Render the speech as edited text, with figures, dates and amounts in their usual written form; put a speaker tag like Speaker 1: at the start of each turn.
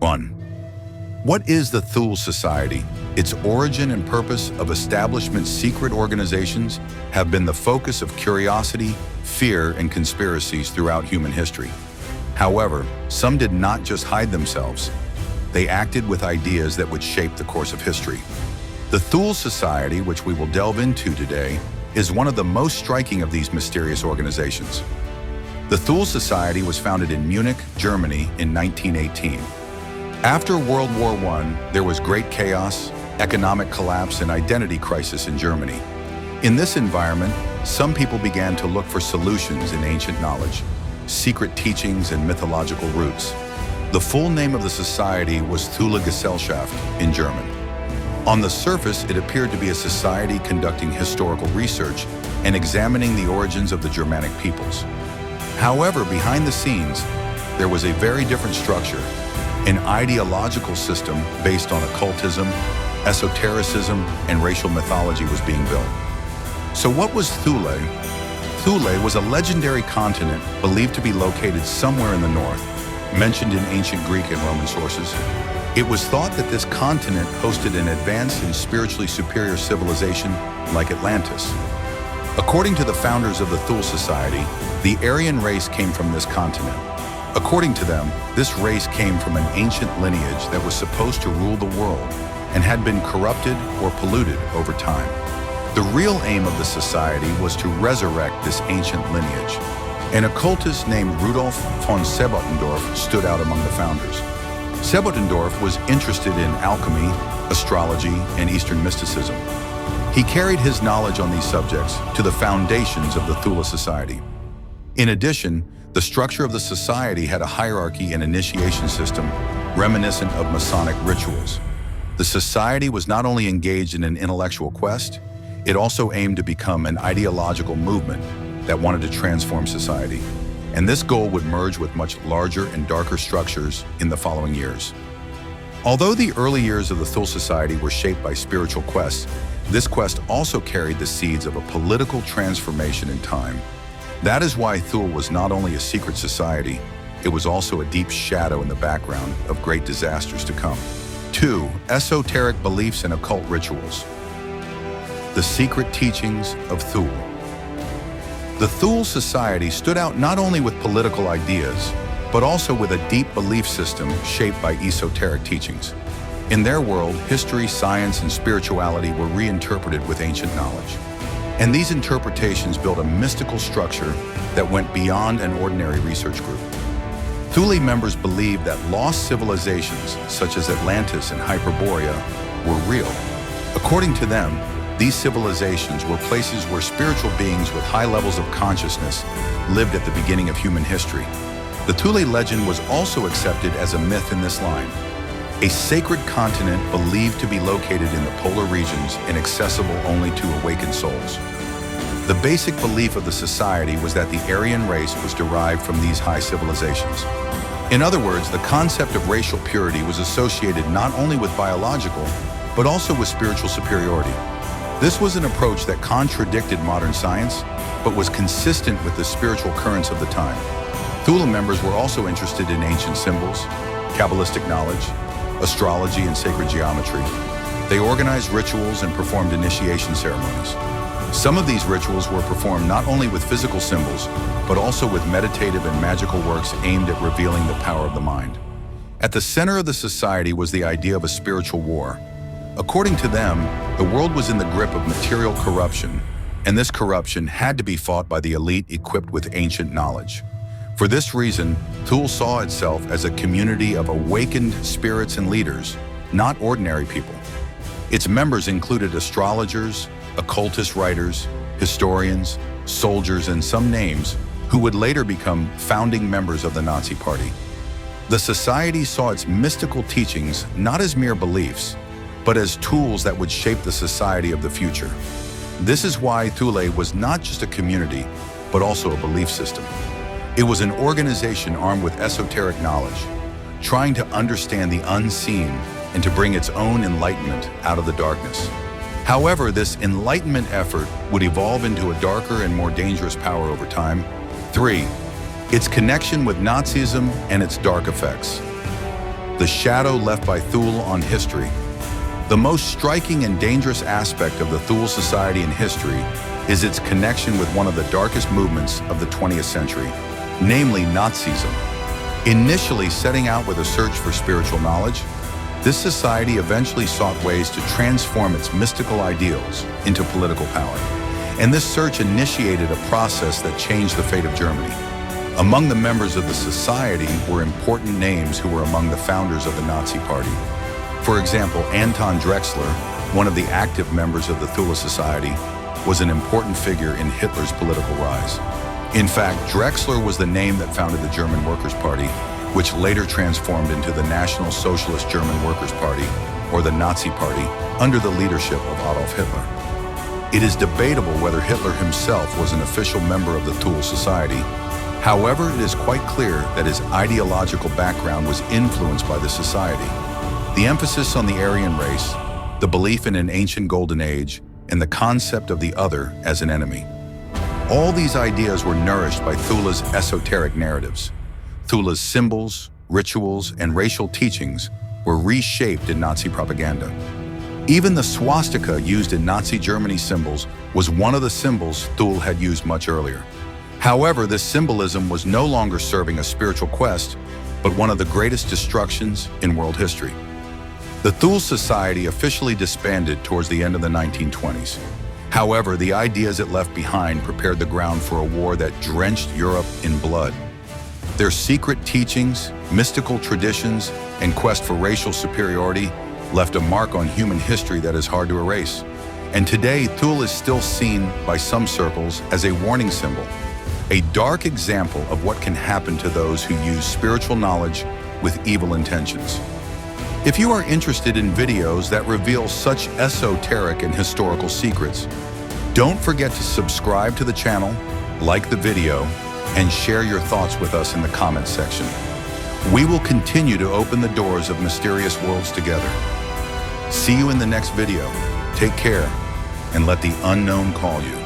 Speaker 1: 1. What is the Thule Society? Its origin and purpose of establishment secret organizations have been the focus of curiosity, fear, and conspiracies throughout human history. However, some did not just hide themselves. They acted with ideas that would shape the course of history. The Thule Society, which we will delve into today, is one of the most striking of these mysterious organizations. The Thule Society was founded in Munich, Germany in 1918. After World War I, there was great chaos, economic collapse, and identity crisis in Germany. In this environment, some people began to look for solutions in ancient knowledge, secret teachings, and mythological roots. The full name of the society was Thule Gesellschaft in German. On the surface, it appeared to be a society conducting historical research and examining the origins of the Germanic peoples. However, behind the scenes, there was a very different structure. An ideological system based on occultism, esotericism, and racial mythology was being built. So what was Thule? Thule was a legendary continent believed to be located somewhere in the north, mentioned in ancient Greek and Roman sources. It was thought that this continent hosted an advanced and spiritually superior civilization like Atlantis. According to the founders of the Thule Society, the Aryan race came from this continent. According to them, this race came from an ancient lineage that was supposed to rule the world and had been corrupted or polluted over time. The real aim of the society was to resurrect this ancient lineage. An occultist named Rudolf von Sebottendorf stood out among the founders. Sebottendorf was interested in alchemy, astrology, and Eastern mysticism. He carried his knowledge on these subjects to the foundations of the Thule Society. In addition, the structure of the society had a hierarchy and initiation system reminiscent of Masonic rituals. The society was not only engaged in an intellectual quest, it also aimed to become an ideological movement that wanted to transform society. And this goal would merge with much larger and darker structures in the following years. Although the early years of the Thule Society were shaped by spiritual quests, this quest also carried the seeds of a political transformation in time. That is why Thule was not only a secret society, it was also a deep shadow in the background of great disasters to come. 2. Esoteric beliefs and occult rituals. The secret teachings of Thule. The Thule Society stood out not only with political ideas, but also with a deep belief system shaped by esoteric teachings. In their world, history, science, and spirituality were reinterpreted with ancient knowledge. And these interpretations built a mystical structure that went beyond an ordinary research group. Thule members believed that lost civilizations, such as Atlantis and Hyperborea, were real. According to them, these civilizations were places where spiritual beings with high levels of consciousness lived at the beginning of human history. The Thule legend was also accepted as a myth in this line. A sacred continent believed to be located in the polar regions and accessible only to awakened souls. The basic belief of the society was that the Aryan race was derived from these high civilizations. In other words, the concept of racial purity was associated not only with biological, but also with spiritual superiority. This was an approach that contradicted modern science, but was consistent with the spiritual currents of the time. Thule members were also interested in ancient symbols, Kabbalistic knowledge, astrology, and sacred geometry. They organized rituals and performed initiation ceremonies. Some of these rituals were performed not only with physical symbols, but also with meditative and magical works aimed at revealing the power of the mind. At the center of the society was the idea of a spiritual war. According to them, the world was in the grip of material corruption, and this corruption had to be fought by the elite equipped with ancient knowledge. For this reason, Thule saw itself as a community of awakened spirits and leaders, not ordinary people. Its members included astrologers, occultist writers, historians, soldiers, and some names who would later become founding members of the Nazi Party. The society saw its mystical teachings not as mere beliefs, but as tools that would shape the society of the future. This is why Thule was not just a community, but also a belief system. It was an organization armed with esoteric knowledge, trying to understand the unseen and to bring its own enlightenment out of the darkness. However, this enlightenment effort would evolve into a darker and more dangerous power over time. 3. Its connection with Nazism and its dark effects. the shadow left by Thule on history. The most striking and dangerous aspect of the Thule Society in history is its connection with one of the darkest movements of the 20th century, namely Nazism. Initially setting out with a search for spiritual knowledge, this society eventually sought ways to transform its mystical ideals into political power. And this search initiated a process that changed the fate of Germany. Among the members of the society were important names who were among the founders of the Nazi Party. For example, Anton Drexler, one of the active members of the Thule Society, was an important figure in Hitler's political rise. In fact, Drexler was the name that founded the German Workers' Party, which later transformed into the National Socialist German Workers' Party, or the Nazi Party, under the leadership of Adolf Hitler. It is debatable whether Hitler himself was an official member of the Thule Society. However, it is quite clear that his ideological background was influenced by the society. The emphasis on the Aryan race, the belief in an ancient golden age, and the concept of the other as an enemy. All these ideas were nourished by Thule's esoteric narratives. Thule's symbols, rituals, and racial teachings were reshaped in Nazi propaganda. Even the swastika used in Nazi Germany's symbols was one of the symbols Thule had used much earlier. However, this symbolism was no longer serving a spiritual quest, but one of the greatest destructions in world history. The Thule Society officially disbanded towards the end of the 1920s. However, the ideas it left behind prepared the ground for a war that drenched Europe in blood. Their secret teachings, mystical traditions, and quest for racial superiority left a mark on human history that is hard to erase. And today, Thule is still seen by some circles as a warning symbol, a dark example of what can happen to those who use spiritual knowledge with evil intentions. If you are interested in videos that reveal such esoteric and historical secrets, don't forget to subscribe to the channel, like the video, and share your thoughts with us in the comments section. We will continue to open the doors of mysterious worlds together. See you in the next video. Take care, and let the unknown call you.